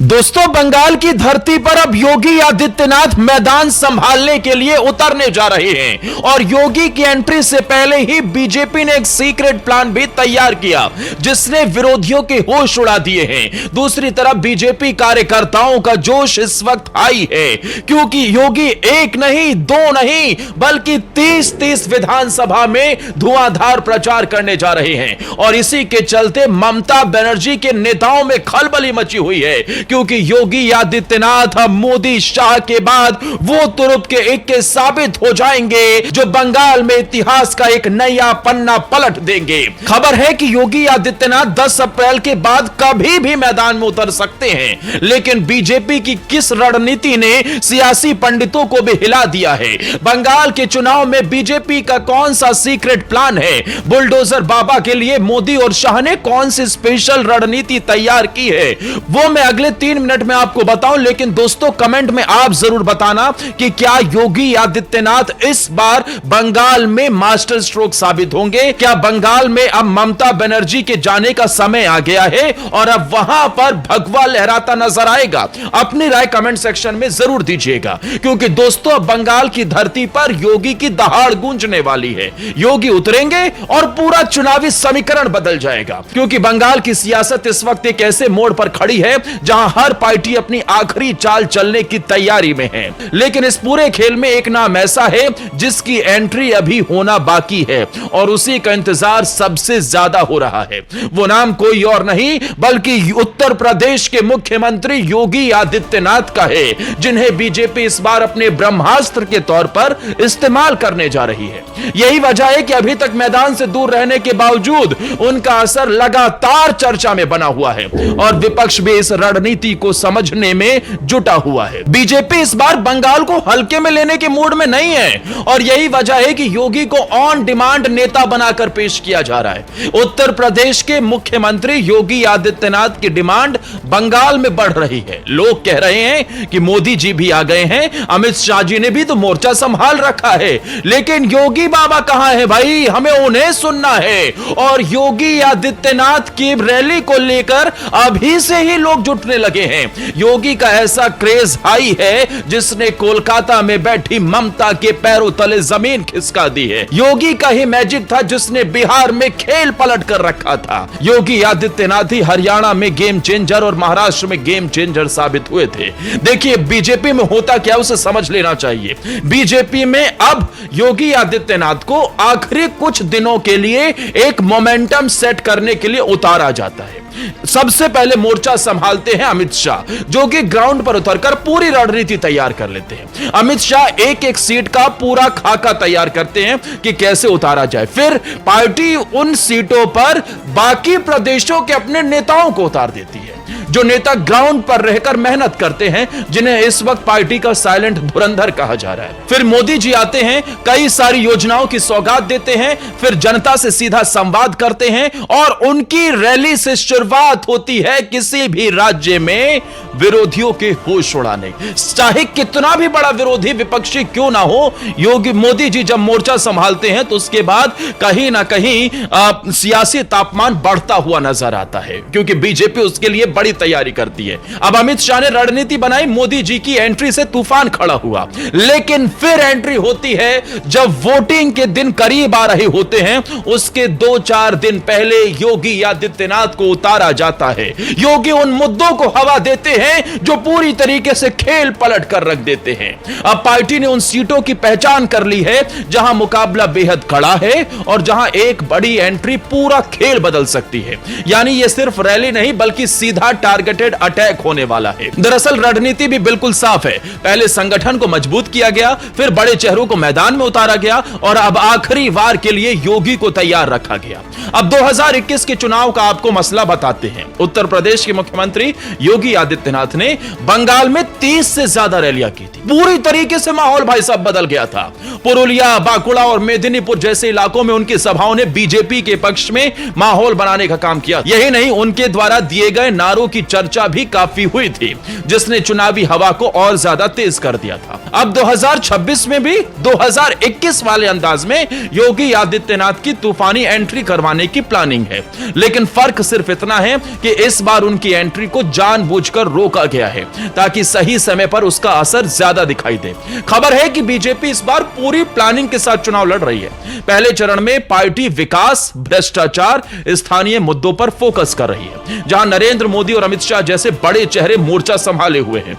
दोस्तों, बंगाल की धरती पर अब योगी आदित्यनाथ मैदान संभालने के लिए उतरने जा रहे हैं और योगी की एंट्री से पहले ही बीजेपी ने एक सीक्रेट प्लान भी तैयार किया जिसने विरोधियों के होश उड़ा दिए हैं। दूसरी तरफ बीजेपी कार्यकर्ताओं का जोश इस वक्त हाई है क्योंकि योगी एक नहीं, दो नहीं, बल्कि 30 विधानसभा में धुआंधार प्रचार करने जा रहे हैं और इसी के चलते ममता बनर्जी के नेताओं में खलबली मची हुई है क्योंकि योगी आदित्यनाथ अब मोदी शाह के बाद वो तुरुप के इक्के साबित हो जाएंगे जो बंगाल में इतिहास का एक नया पन्ना पलट देंगे। खबर है कि योगी आदित्यनाथ 10 अप्रैल के बाद कभी भी मैदान में उतर सकते हैं, लेकिन बीजेपी की किस रणनीति ने सियासी पंडितों को भी हिला दिया है। बंगाल के चुनाव में बीजेपी का कौन सा सीक्रेट प्लान है, बुलडोजर बाबा के लिए मोदी और शाह ने कौन सी स्पेशल रणनीति तैयार की है, वो मैं अगले 3 मिनट में आपको बताऊं। लेकिन दोस्तों, कमेंट में आप जरूर बताना कि क्या योगी आदित्यनाथ इस बार बंगाल में मास्टर स्ट्रोक साबित होंगे। क्या बंगाल में अब ममता बनर्जी के जाने का समय आ गया है और अब वहां पर भगवा लहराता नजर आएगा। अपनी राय कमेंट सेक्शन में जरूर दीजिएगा क्योंकि दोस्तों, बंगाल की धरती पर योगी की दहाड़ गूंजने वाली है। योगी उतरेंगे और पूरा चुनावी समीकरण बदल जाएगा क्योंकि बंगाल की सियासत इस वक्त एक ऐसे मोड़ पर खड़ी है जहां हर पार्टी अपनी आखिरी चाल चलने की तैयारी में है। लेकिन इस पूरे खेल में एक नाम ऐसा है जिसकी एंट्री अभी होना बाकी है और उसी का इंतजार सबसे ज्यादा हो रहा है। वो नाम कोई और नहीं बल्कि उत्तर प्रदेश के मुख्यमंत्री योगी आदित्यनाथ का है, जिन्हें बीजेपी इस बार अपने ब्रह्मास्त्र के तौर पर इस्तेमाल करने जा रही है। यही वजह है कि अभी तक मैदान से दूर रहने के बावजूद उनका असर लगातार चर्चा में बना हुआ है और विपक्ष भी इस रणनीति को समझने में जुटा हुआ है। बीजेपी इस बार बंगाल को हल्के में लेने के मूड में नहीं है और यही वजह है कि योगी को ऑन डिमांड नेता बनाकर पेश किया जा रहा है। उत्तर प्रदेश के मुख्यमंत्री योगी आदित्यनाथ की डिमांड बंगाल में बढ़ रही है। लोग कह रहे हैं कि मोदी जी भी आ गए हैं, अमित शाह जी ने भी तो मोर्चा संभाल रखा है, लेकिन योगी बाबा कहां है भाई, हमें उन्हें सुनना है। और योगी आदित्यनाथ की रैली को लेकर अभी से ही लोग जुटने लगे हैं। योगी का ऐसा क्रेज हाई है जिसने कोलकाता में बैठी ममता के पैरों तले जमीन खिसका दी है। योगी का ही मैजिक था जिसने बिहार में खेल पलट कर रखा था। योगी आदित्यनाथ ही हरियाणा में गेम चेंजर और महाराष्ट्र में गेम चेंजर साबित हुए थे। देखिए, बीजेपी में होता क्या उसे समझ लेना चाहिए। बीजेपी में अब योगी आदित्यनाथ को आखिरी कुछ दिनों के लिए एक मोमेंटम सेट करने के लिए उतारा जाता है। सबसे पहले मोर्चा संभालते हैं अमित शाह, जो कि ग्राउंड पर उतरकर पूरी रणनीति तैयार कर लेते हैं। अमित शाह एक सीट का पूरा खाका तैयार करते हैं कि कैसे उतारा जाए। फिर पार्टी उन सीटों पर बाकी प्रदेशों के अपने नेताओं को उतार देती है, जो नेता ग्राउंड पर रहकर मेहनत करते हैं, जिन्हें इस वक्त पार्टी का साइलेंट धुरंधर कहा जा रहा है। फिर मोदी जी आते हैं, कई सारी योजनाओं की सौगात देते हैं, फिर जनता से सीधा संवाद करते हैं और उनकी रैली से शुरुआत होती है किसी भी राज्य में विरोधियों के होश उड़ाने। चाहे कितना भी बड़ा विरोधी विपक्षी क्यों ना हो, योगी मोदी जी जब मोर्चा संभालते हैं तो उसके बाद कहीं ना कहीं सियासी तापमान बढ़ता हुआ नजर आता है क्योंकि बीजेपी उसके लिए बड़ी तैयारी करती है। अब अमित शाह ने रणनीति बनाई, मोदी जी की एंट्री से तूफान खड़ा हुआ, लेकिन फिर एंट्री होती है जब वोटिंग के दिन करीब आ रहे होते हैं। उसके 2-4 दिन पहले योगी आदित्यनाथ को उतारा जाता है। योगी उन मुद्दों को हवा देते हैं जो पूरी तरीके से खेल पलट कर रख देते हैं। अब पार्टी ने उन सीटों की पहचान कर ली है जहां मुकाबला बेहद कड़ा है और जहां एक बड़ी एंट्री पूरा खेल बदल सकती है। यानी यह सिर्फ रैली नहीं बल्कि सीधा टारगेटेड अटैक होने वाला है। दरअसल रणनीति भी बिल्कुल साफ है। पहले संगठन को मजबूत किया गया, फिर बड़े चेहरों को मैदान में उतारा गया और अब आखिरी वार के लिए योगी को तैयार रखा गया। अब 2021 के चुनाव का आपको मसला बताते हैं। उत्तर प्रदेश के मुख्यमंत्री योगी आदित्यनाथ ने बंगाल में 30 से ज्यादा रैलियां की थी। पूरी तरीके से माहौल भाई साहब बदल गया था। पुरुलिया, बांकुड़ा और मेदिनीपुर जैसे इलाकों में उनकी सभाओं ने बीजेपी के पक्ष में माहौल बनाने का काम किया। यही नहीं, उनके द्वारा दिए गए नारों की चर्चा भी काफी हुई थी, जिसने चुनावी हवा को और ज्यादा तेज कर दिया था। अब 2026 में भी 2021 वाले अंदाज में योगी आदित्यनाथ की तूफानी एंट्री करवाने की प्लानिंग है। लेकिन फर्क सिर्फ इतना है कि इस बार उनकी एंट्री को जानबूझकर रोका गया है ताकि सही समय पर उसका असर ज्यादा दिखाई दे। खबर है कि बीजेपी इस बार पूरी प्लानिंग के साथ चुनाव लड़ रही है। पहले चरण में पार्टी विकास, भ्रष्टाचार, स्थानीय मुद्दों पर फोकस कर रही है, जहां नरेंद्र मोदी और अमित शाह जैसे बड़े चेहरे मोर्चा संभाले हुए हैं।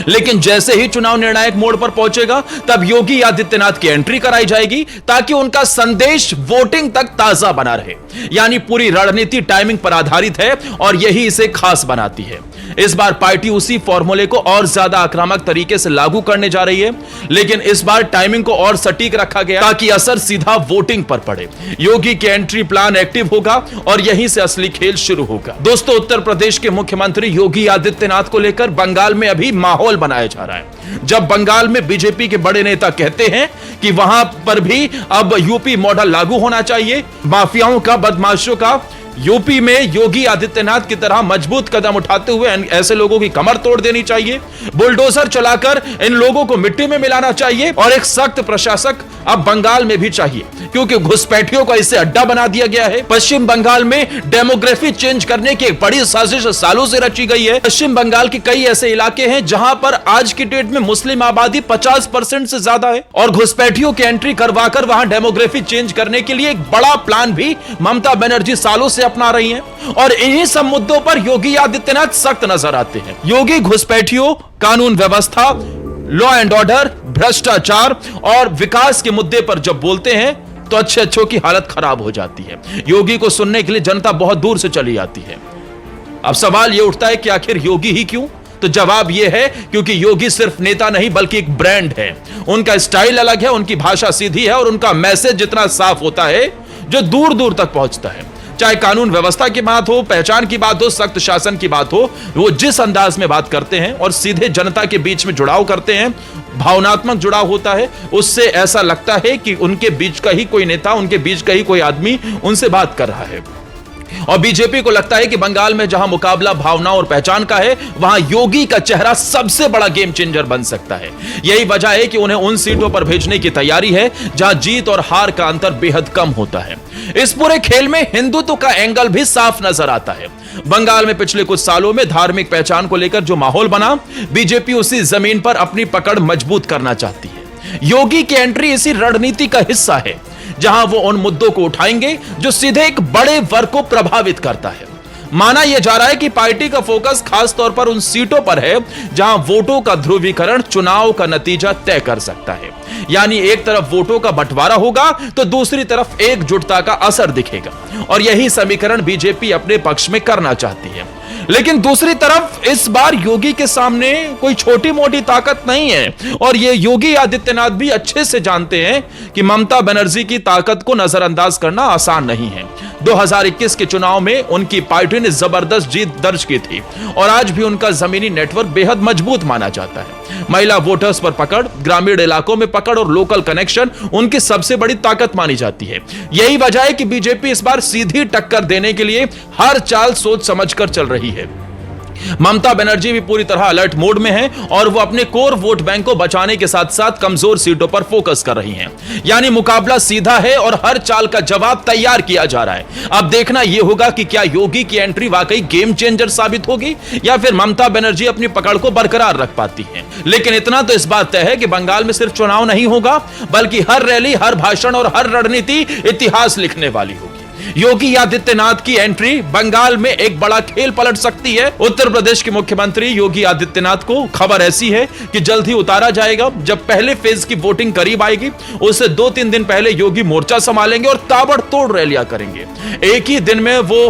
लेकिन जैसे ही चुनाव निर्णायक मोड़ पर पहुंचेगा, तब योगी आदित्यनाथ की एंट्री कराई जाएगी ताकि उनका संदेश वोटिंग तक ताजा बना रहे। यानी पूरी रणनीति टाइमिंग पर आधारित है और यही इसे खास बनाती है। इस बार पार्टी उसी फॉर्मूले को और ज्यादा आक्रामक तरीके से लागू करने जा रही है, लेकिन इस बार टाइमिंग को और सटीक रखा गया ताकि असर सीधा वोटिंग पर पड़े। योगी के एंट्री प्लान एक्टिव होगा और यहीं से असली खेल शुरू होगा। दोस्तों, उत्तर प्रदेश के मुख्यमंत्री योगी आदित्यनाथ को लेकर बंगाल में अभी माहौल बनाया जा रहा है। जब बंगाल में बीजेपी के बड़े नेता कहते हैं कि वहां पर भी अब यूपी मॉडल लागू होना चाहिए, माफियाओं का, बदमाशों का, यूपी में योगी आदित्यनाथ की तरह मजबूत कदम उठाते हुए ऐसे लोगों की कमर तोड़ देनी चाहिए, बुलडोजर चलाकर इन लोगों को मिट्टी में मिलाना चाहिए और एक सख्त प्रशासक अब बंगाल में भी चाहिए, क्योंकि घुसपैठियों का इसे अड्डा बना दिया गया है। पश्चिम बंगाल में डेमोग्राफी चेंज करने की एक बड़ी साजिश सालों से रची गई है। पश्चिम बंगाल के कई ऐसे इलाके हैं जहां पर आज की डेट में मुस्लिम आबादी 50% से ज्यादा है और घुसपैठियों की एंट्री करवाकर वहां डेमोग्राफी चेंज करने के लिए एक बड़ा प्लान भी ममता बनर्जी सालों से अपना रही हैं और इन्हीं सब मुद्दों पर योगी आदित्यनाथ सख्त नजर आते हैं। योगी घुसपैठियों, कानून व्यवस्था, लॉ एंड ऑर्डर, भ्रष्टाचार और विकास के मुद्दे पर जब बोलते हैं तो अच्छों की हालत खराब हो जाती है। योगी को सुनने के लिए जनता बहुत दूर से चली आती है। अब सवाल यह उठता है कि आखिर योगी ही क्यों? तो जवाब यह है क्योंकि योगी सिर्फ नेता नहीं बल्कि एक ब्रांड है। उनका स्टाइल अलग है, उनकी भाषा सीधी है और उनका मैसेज जितना साफ होता है जो दूर दूर तक पहुंचता है। चाहे कानून व्यवस्था की बात हो, पहचान की बात हो, सख्त शासन की बात हो, वो जिस अंदाज में बात करते हैं और सीधे जनता के बीच में जुड़ाव करते हैं, भावनात्मक जुड़ाव होता है, उससे ऐसा लगता है कि उनके बीच का ही कोई नेता, उनके बीच का ही कोई आदमी उनसे बात कर रहा है। और बीजेपी को लगता है कि बंगाल में जहां मुकाबला भावना और पहचान का है, वहां योगी का चेहरा सबसे बड़ा गेम चेंजर बन सकता है। यही वजह है कि उन्हें उन सीटों पर भेजने की तैयारी है जहां जीत और हार का अंतर बेहद कम होता है। इस पूरे खेल में हिंदुत्व का एंगल भी साफ नजर आता है। बंगाल में पिछले कुछ सालों में धार्मिक पहचान को लेकर जो माहौल बना, बीजेपी उसी जमीन पर अपनी पकड़ मजबूत करना चाहती है। योगी की एंट्री इसी रणनीति का हिस्सा है, जहां वो उन मुद्दों को उठाएंगे जो सीधे एक बड़े वर्ग को प्रभावित करता है। माना यह जा रहा है कि पार्टी का फोकस खास तौर पर उन सीटों पर है जहां वोटों का ध्रुवीकरण चुनाव का नतीजा तय कर सकता है। यानी एक तरफ वोटों का बंटवारा होगा तो दूसरी तरफ एकजुटता का असर दिखेगा और यही समीकरण बीजेपी अपने पक्ष में करना चाहती है। लेकिन दूसरी तरफ इस बार योगी के सामने कोई छोटी मोटी ताकत नहीं है और ये योगी आदित्यनाथ भी अच्छे से जानते हैं कि ममता बनर्जी की ताकत को नजरअंदाज करना आसान नहीं है। 2021 के चुनाव में उनकी पार्टी ने जबरदस्त जीत दर्ज की थी और आज भी उनका जमीनी नेटवर्क बेहद मजबूत माना जाता है। महिला वोटर्स पर पकड़, ग्रामीण इलाकों में पकड़ और लोकल कनेक्शन उनकी सबसे बड़ी ताकत मानी जाती है। यही वजह है कि बीजेपी इस बार सीधी टक्कर देने के लिए हर चाल सोच समझकर चल रही है। ममता बनर्जी भी पूरी तरह अलर्ट मोड में है और वो अपने कोर वोट बैंक को बचाने के साथ साथ कमजोर सीटों पर फोकस कर रही हैं। यानी मुकाबला सीधा है और हर चाल का जवाब तैयार किया जा रहा है। अब देखना यह होगा कि क्या योगी की एंट्री वाकई गेम चेंजर साबित होगी या फिर ममता बनर्जी अपनी पकड़ को बरकरार रख पाती हैं। लेकिन इतना तो इस बात तय है कि बंगाल में सिर्फ चुनाव नहीं होगा बल्कि हर रैली, हर भाषण और हर रणनीति इतिहास लिखने वाली होगी। योगी आदित्यनाथ की एंट्री बंगाल में एक बड़ा खेल पलट सकती है। उत्तर प्रदेश के मुख्यमंत्री योगी आदित्यनाथ को खबर ऐसी है कि जल्द ही उतारा जाएगा। जब पहले फेज की वोटिंग करीब आएगी, उससे 2-3 दिन पहले योगी मोर्चा संभालेंगे और ताबड़तोड़ रैलियां करेंगे। एक ही दिन में वो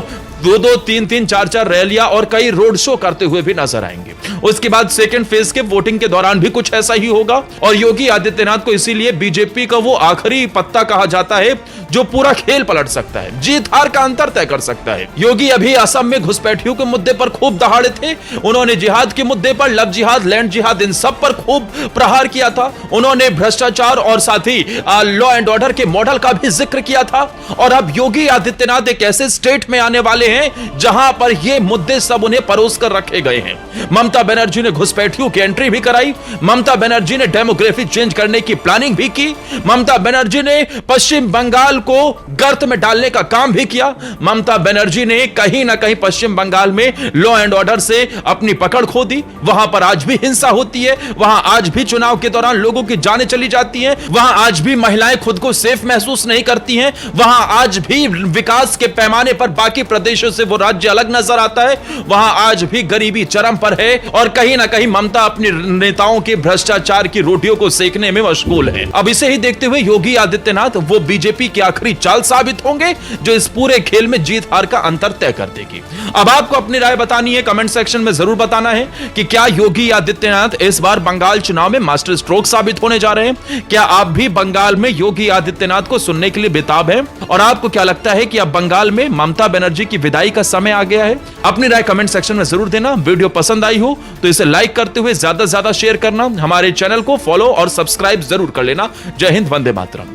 2-2, 3-3, 4-4 रैलियां और कई रोड शो करते हुए भी नजर आएंगे। उसके बाद सेकंड फेज के वोटिंग के दौरान भी कुछ ऐसा ही होगा और योगी आदित्यनाथ को इसीलिए बीजेपी का वो आखिरी पत्ता कहा जाता है जो पूरा खेल पलट सकता है, जीत हार का अंतर तय कर सकता है। योगी अभी असम में घुसपैठियों के मुद्दे पर खूब दहाड़े थे। उन्होंने जिहाद के मुद्दे पर, लव जिहाद, लैंड जिहाद, इन सब पर खूब प्रहार किया था। उन्होंने भ्रष्टाचार और साथ ही लॉ एंड ऑर्डर के मॉडल का भी जिक्र किया था। और अब योगी आदित्यनाथ एक ऐसे स्टेट में आने वाले हैं जहां पर ये मुद्दे सब उन्हें परोस कर रखे गए हैं। ममता बनर्जी ने घुसपैठियों की एंट्री भी कराई। ममता बनर्जी ने डेमोग्राफी चेंज करने की प्लानिंग भी की। ममता बनर्जी ने पश्चिम बंगाल को गर्त में डालने का काम भी किया। ममता बनर्जी ने कहीं ना कहीं पश्चिम बंगाल में लॉ एंड ऑर्डर से अपनी पकड़ खो दी। वहां पर आज भी हिंसा होती है, वहां आज भी चुनाव के दौरान लोगों की जानें चली जाती हैं, वहां आज भी महिलाएं खुद को सेफ महसूस नहीं करती हैं, वहां आज भी विकास के पैमाने पर बाकी प्रदेशों से वो राज्य अलग नजर आता है, वहां आज भी गरीबी चरम पर है और कहीं ना कहीं ममता अपने नेताओं के भ्रष्टाचार की रोटियों को सेकने में मशगूल है। अब इसे ही देखते हुए योगी आदित्यनाथ वो बीजेपी की आखिरी चाल साबित होंगे जो इस पूरे खेल में जीत हार का अंतर तय कर देगी। अब आपको अपनी राय बतानी है, कमेंट सेक्शन में जरूर बताना है कि क्या योगी आदित्यनाथ इस बार बंगाल चुनाव में मास्टर स्ट्रोक साबित होने जा रहे हैं। क्या आप भी बंगाल में योगी आदित्यनाथ को सुनने के लिए बेताब हैं और आपको क्या लगता है कि अब बंगाल में ममता बनर्जी की विदाई का समय आ गया है। अपनी राय कमेंट सेक्शन में जरूर देना। वीडियो पसंद आई हो तो इसे लाइक करते हुए ज्यादा से ज्यादा शेयर करना। हमारे चैनल को फॉलो और सब्सक्राइब जरूर कर लेना। जय हिंद, वंदे मातरम।